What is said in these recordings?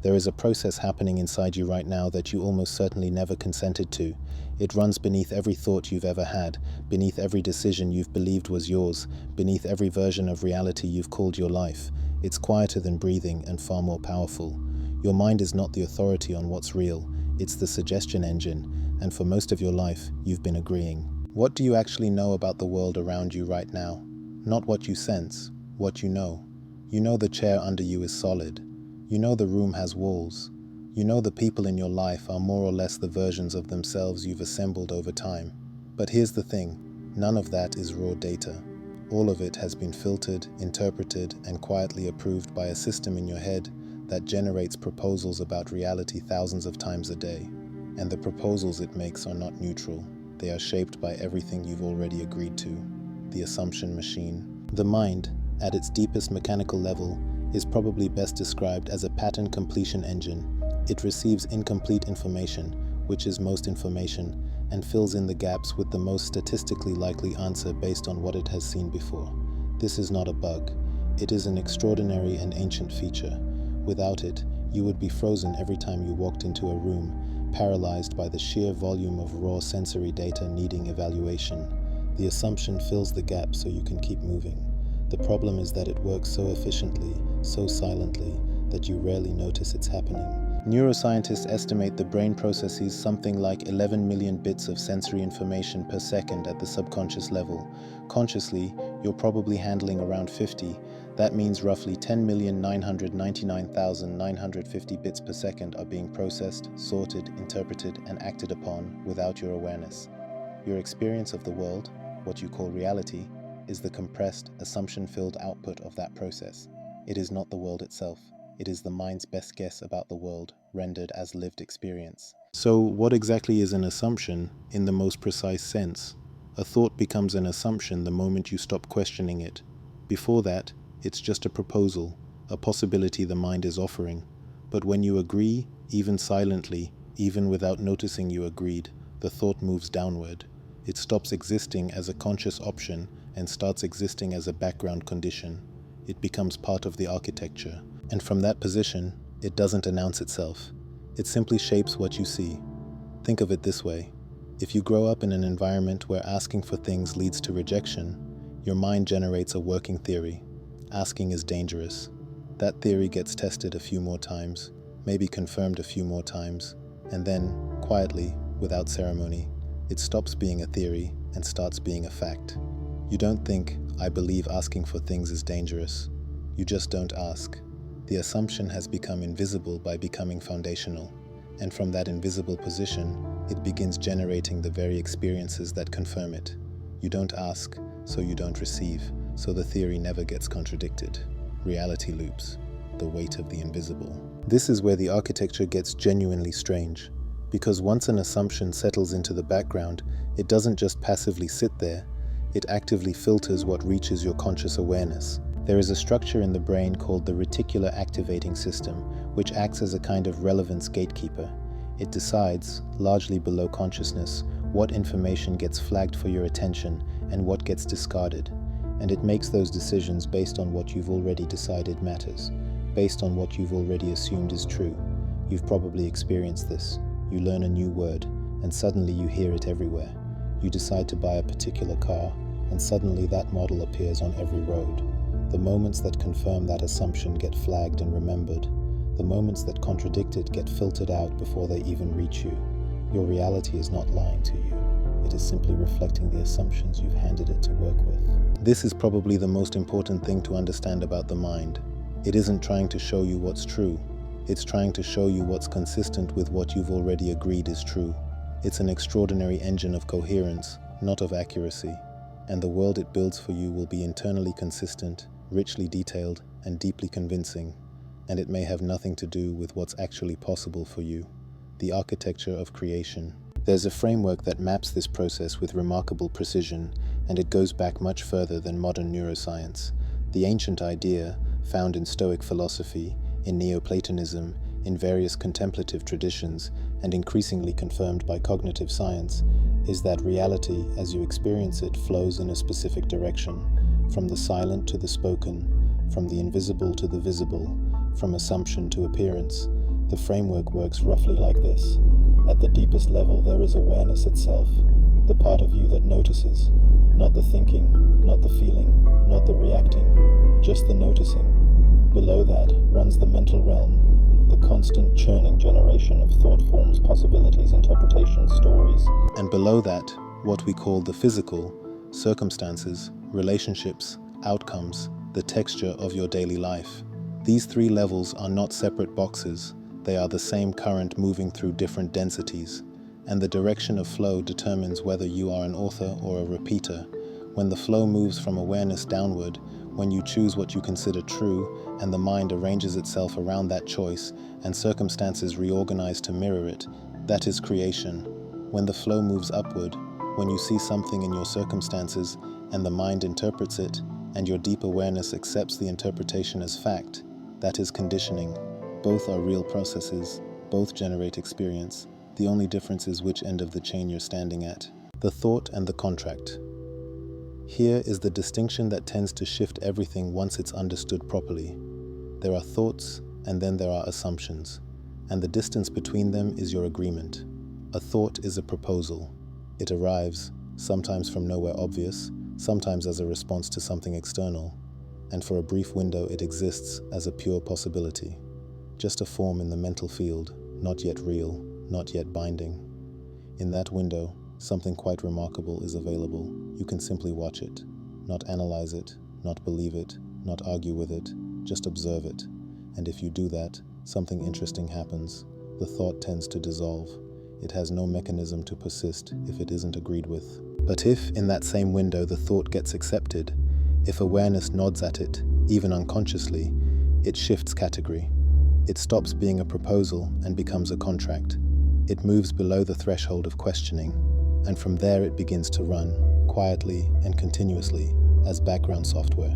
There is a process happening inside you right now that you almost certainly never consented to. It runs beneath every thought you've ever had, beneath every decision you've believed was yours, beneath every version of reality you've called your life. It's quieter than breathing and far more powerful. Your mind is not the authority on what's real, it's the suggestion engine, and for most of your life, you've been agreeing. What do you actually know about the world around you right now? Not what you sense, what you know. You know the chair under you is solid. You know the room has walls. You know the people in your life are more or less the versions of themselves you've assembled over time. But here's the thing, none of that is raw data. All of it has been filtered, interpreted, and quietly approved by a system in your head that generates proposals about reality thousands of times a day. And the proposals it makes are not neutral. They are shaped by everything you've already agreed to. The assumption machine. The mind, at its deepest mechanical level, is probably best described as a pattern completion engine. It receives incomplete information, which is most information, and fills in the gaps with the most statistically likely answer based on what it has seen before. This is not a bug. It is an extraordinary and ancient feature. Without it, you would be frozen every time you walked into a room, paralyzed by the sheer volume of raw sensory data needing evaluation. The assumption fills the gap so you can keep moving. The problem is that it works so efficiently, so silently, that you rarely notice it's happening. Neuroscientists estimate the brain processes something like 11 million bits of sensory information per second at the subconscious level. Consciously, you're probably handling around 50. That means roughly 10,999,950 bits per second are being processed, sorted, interpreted, and acted upon without your awareness. Your experience of the world, what you call reality, is the compressed, assumption-filled output of that process. It is not the world itself. It is the mind's best guess about the world, rendered as lived experience. So, what exactly is an assumption in the most precise sense? A thought becomes an assumption the moment you stop questioning it. Before that, it's just a proposal, a possibility the mind is offering. But when you agree, even silently, even without noticing you agreed, the thought moves downward. It stops existing as a conscious option and starts existing as a background condition. It becomes part of the architecture. And from that position, it doesn't announce itself. It simply shapes what you see. Think of it this way. If you grow up in an environment where asking for things leads to rejection, your mind generates a working theory. Asking is dangerous. That theory gets tested a few more times, maybe confirmed a few more times, and then, quietly, without ceremony, it stops being a theory and starts being a fact. You don't think, I believe asking for things is dangerous. You just don't ask. The assumption has become invisible by becoming foundational. And from that invisible position, it begins generating the very experiences that confirm it. You don't ask, so you don't receive, so the theory never gets contradicted. Reality loops, the weight of the invisible. This is where the architecture gets genuinely strange. Because once an assumption settles into the background, it doesn't just passively sit there, it actively filters what reaches your conscious awareness. There is a structure in the brain called the reticular activating system, which acts as a kind of relevance gatekeeper. It decides, largely below consciousness, what information gets flagged for your attention and what gets discarded. And it makes those decisions based on what you've already decided matters, based on what you've already assumed is true. You've probably experienced this. You learn a new word, and suddenly you hear it everywhere. You decide to buy a particular car, and suddenly that model appears on every road. The moments that confirm that assumption get flagged and remembered. The moments that contradict it get filtered out before they even reach you. Your reality is not lying to you. It is simply reflecting the assumptions you've handed it to work with. This is probably the most important thing to understand about the mind. It isn't trying to show you what's true. It's trying to show you what's consistent with what you've already agreed is true. It's an extraordinary engine of coherence, not of accuracy. And the world it builds for you will be internally consistent, richly detailed, and deeply convincing. And it may have nothing to do with what's actually possible for you. The architecture of creation. There's a framework that maps this process with remarkable precision, and it goes back much further than modern neuroscience. The ancient idea, found in Stoic philosophy, in Neoplatonism, in various contemplative traditions, and increasingly confirmed by cognitive science, is that reality, as you experience it, flows in a specific direction, from the silent to the spoken, from the invisible to the visible, from assumption to appearance. The framework works roughly like this. At the deepest level, there is awareness itself, the part of you that notices, not the thinking, not the feeling, not the reacting, just the noticing. Below that runs the mental realm, the constant churning generation of thought forms, possibilities, interpretations, stories. And below that, what we call the physical, circumstances, relationships, outcomes, the texture of your daily life. These three levels are not separate boxes. They are the same current moving through different densities, and the direction of flow determines whether you are an author or a repeater. When the flow moves from awareness downward, when you choose what you consider true, and the mind arranges itself around that choice, and circumstances reorganize to mirror it, that is creation. When the flow moves upward, when you see something in your circumstances, and the mind interprets it, and your deep awareness accepts the interpretation as fact, that is conditioning. Both are real processes, both generate experience. The only difference is which end of the chain you're standing at. The thought and the contract. Here is the distinction that tends to shift everything once it's understood properly. There are thoughts, and then there are assumptions, and the distance between them is your agreement. A thought is a proposal. It arrives, sometimes from nowhere obvious, sometimes as a response to something external, and for a brief window it exists as a pure possibility. Just a form in the mental field, not yet real, not yet binding. In that window, something quite remarkable is available. You can simply watch it, not analyze it, not believe it, not argue with it, just observe it. And if you do that, something interesting happens. The thought tends to dissolve. It has no mechanism to persist if it isn't agreed with. But if, in that same window, the thought gets accepted, if awareness nods at it, even unconsciously, it shifts category. It stops being a proposal and becomes a contract. It moves below the threshold of questioning, and from there it begins to run, quietly and continuously, as background software.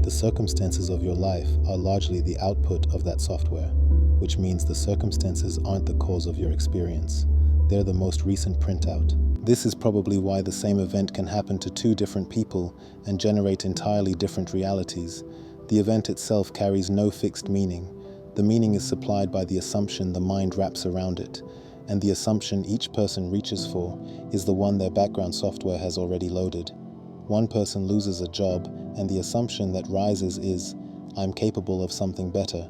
The circumstances of your life are largely the output of that software, which means the circumstances aren't the cause of your experience. They're the most recent printout. This is probably why the same event can happen to two different people and generate entirely different realities. The event itself carries no fixed meaning. The meaning is supplied by the assumption the mind wraps around it, and the assumption each person reaches for is the one their background software has already loaded. One person loses a job, and the assumption that rises is, "I'm capable of something better."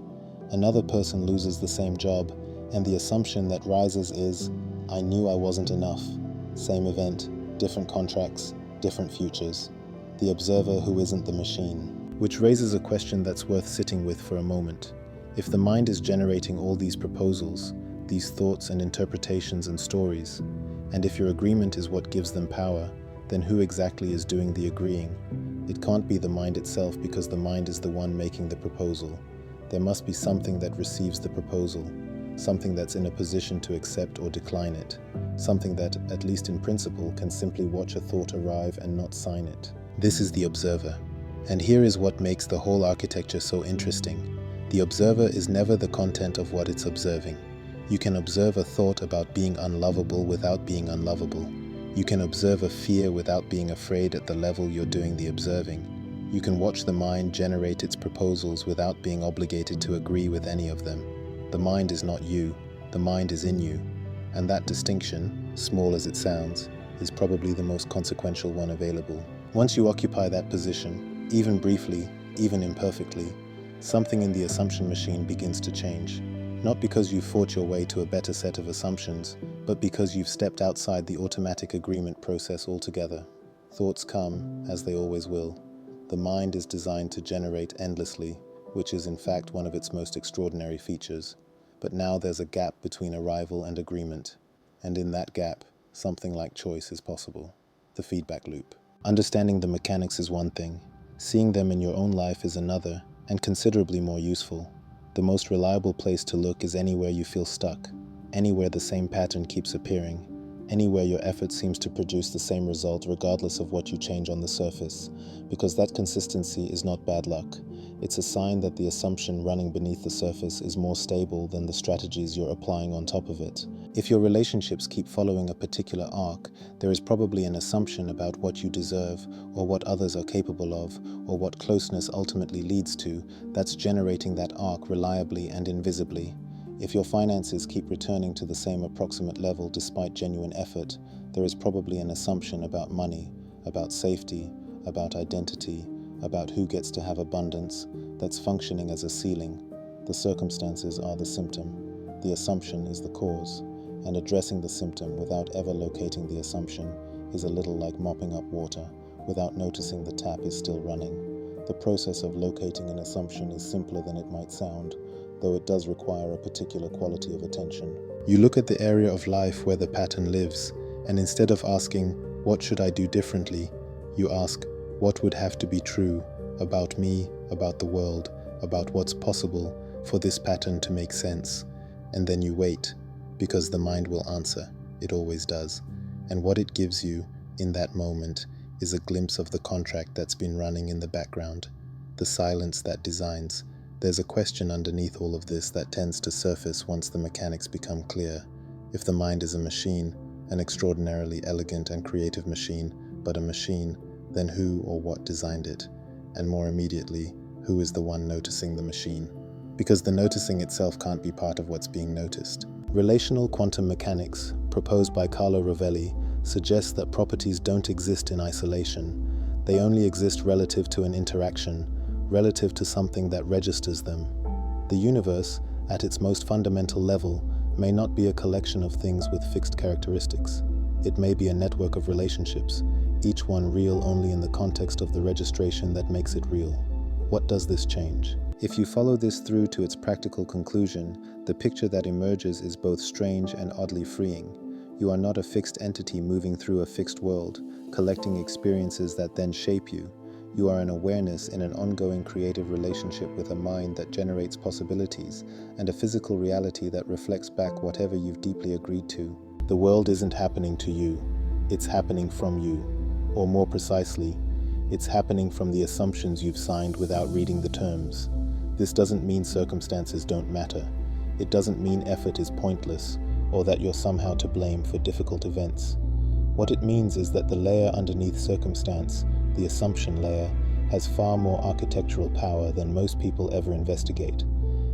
Another person loses the same job, and the assumption that rises is, "I knew I wasn't enough." Same event, different contracts, different futures. The observer who isn't the machine. Which raises a question that's worth sitting with for a moment. If the mind is generating all these proposals, these thoughts and interpretations and stories, and if your agreement is what gives them power, then who exactly is doing the agreeing? It can't be the mind itself because the mind is the one making the proposal. There must be something that receives the proposal, something that's in a position to accept or decline it, something that, at least in principle, can simply watch a thought arrive and not sign it. This is the observer. And here is what makes the whole architecture so interesting. The observer is never the content of what it's observing. You can observe a thought about being unlovable without being unlovable. You can observe a fear without being afraid at the level you're doing the observing. You can watch the mind generate its proposals without being obligated to agree with any of them. The mind is not you, the mind is in you. And that distinction, small as it sounds, is probably the most consequential one available. Once you occupy that position, even briefly, even imperfectly, something in the assumption machine begins to change. Not because you've fought your way to a better set of assumptions, but because you've stepped outside the automatic agreement process altogether. Thoughts come, as they always will. The mind is designed to generate endlessly, which is in fact one of its most extraordinary features. But now there's a gap between arrival and agreement, and in that gap, something like choice is possible. The feedback loop. Understanding the mechanics is one thing. Seeing them in your own life is another, and considerably more useful. The most reliable place to look is anywhere you feel stuck, anywhere the same pattern keeps appearing, anywhere your effort seems to produce the same result regardless of what you change on the surface, because that consistency is not bad luck. It's a sign that the assumption running beneath the surface is more stable than the strategies you're applying on top of it. If your relationships keep following a particular arc, there is probably an assumption about what you deserve, or what others are capable of, or what closeness ultimately leads to, that's generating that arc reliably and invisibly. If your finances keep returning to the same approximate level despite genuine effort, there is probably an assumption about money, about safety, about identity, about who gets to have abundance, that's functioning as a ceiling. The circumstances are the symptom. The assumption is the cause. And addressing the symptom without ever locating the assumption is a little like mopping up water without noticing the tap is still running. The process of locating an assumption is simpler than it might sound, though it does require a particular quality of attention. You look at the area of life where the pattern lives, and instead of asking, "What should I do differently?" you ask, "What would have to be true about me, about the world, about what's possible for this pattern to make sense?" And then you wait, because the mind will answer. It always does. And what it gives you in that moment is a glimpse of the contract that's been running in the background, the silence that designs. There's a question underneath all of this that tends to surface once the mechanics become clear. If the mind is a machine, an extraordinarily elegant and creative machine, but a machine, then who or what designed it? And more immediately, who is the one noticing the machine? Because the noticing itself can't be part of what's being noticed. Relational quantum mechanics, proposed by Carlo Rovelli, suggests that properties don't exist in isolation. They only exist relative to an interaction, relative to something that registers them. The universe, at its most fundamental level, may not be a collection of things with fixed characteristics. It may be a network of relationships, each one real only in the context of the registration that makes it real. What does this change? If you follow this through to its practical conclusion, the picture that emerges is both strange and oddly freeing. You are not a fixed entity moving through a fixed world, collecting experiences that then shape you. You are an awareness in an ongoing creative relationship with a mind that generates possibilities and a physical reality that reflects back whatever you've deeply agreed to. The world isn't happening to you, it's happening from you. Or more precisely, it's happening from the assumptions you've signed without reading the terms. This doesn't mean circumstances don't matter. It doesn't mean effort is pointless or that you're somehow to blame for difficult events. What it means is that the layer underneath circumstance, the assumption layer, has far more architectural power than most people ever investigate.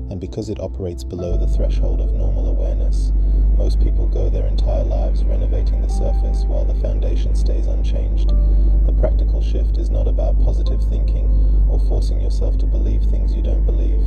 And because it operates below the threshold of normal awareness, most people go their entire lives renovating the surface while the foundation stays unchanged. The practical shift is not about positive thinking or forcing yourself to believe things you don't believe.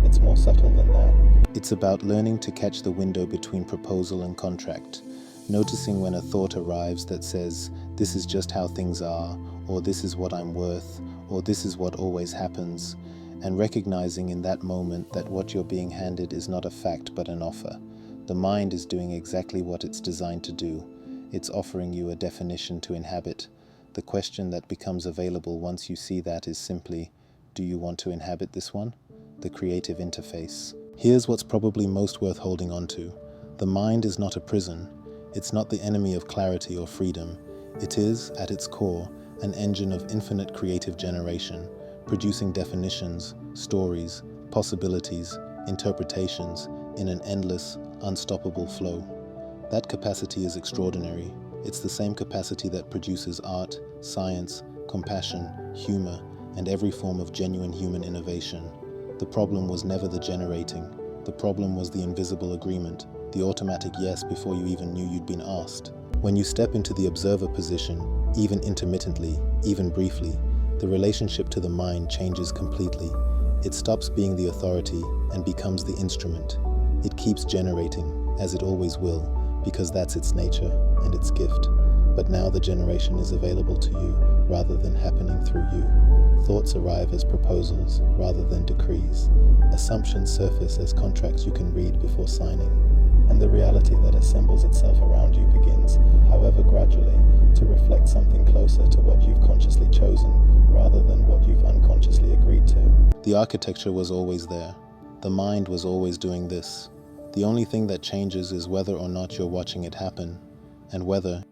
It's more subtle than that. It's about learning to catch the window between proposal and contract, noticing when a thought arrives that says, "This is just how things are," or "This is what I'm worth," or "This is what always happens," and recognizing in that moment that what you're being handed is not a fact but an offer. The mind is doing exactly what it's designed to do. It's offering you a definition to inhabit. The question that becomes available once you see that is simply, do you want to inhabit this one? The creative interface. Here's what's probably most worth holding on to. The mind is not a prison. It's not the enemy of clarity or freedom. It is, at its core, an engine of infinite creative generation, producing definitions, stories, possibilities, interpretations in an endless, unstoppable flow. That capacity is extraordinary. It's the same capacity that produces art, science, compassion, humor, and every form of genuine human innovation. The problem was never the generating. The problem was the invisible agreement, the automatic yes before you even knew you'd been asked. When you step into the observer position, even intermittently, even briefly, the relationship to the mind changes completely. It stops being the authority and becomes the instrument. It keeps generating, as it always will, because that's its nature and its gift. But now the generation is available to you rather than happening through you. Thoughts arrive as proposals rather than decrees. Assumptions surface as contracts you can read before signing. And the reality that assembles itself around you begins, however gradually, to reflect something closer to what you've consciously chosen rather than what you've unconsciously agreed to. The architecture was always there. The mind was always doing this. The only thing that changes is whether or not you're watching it happen, and whether,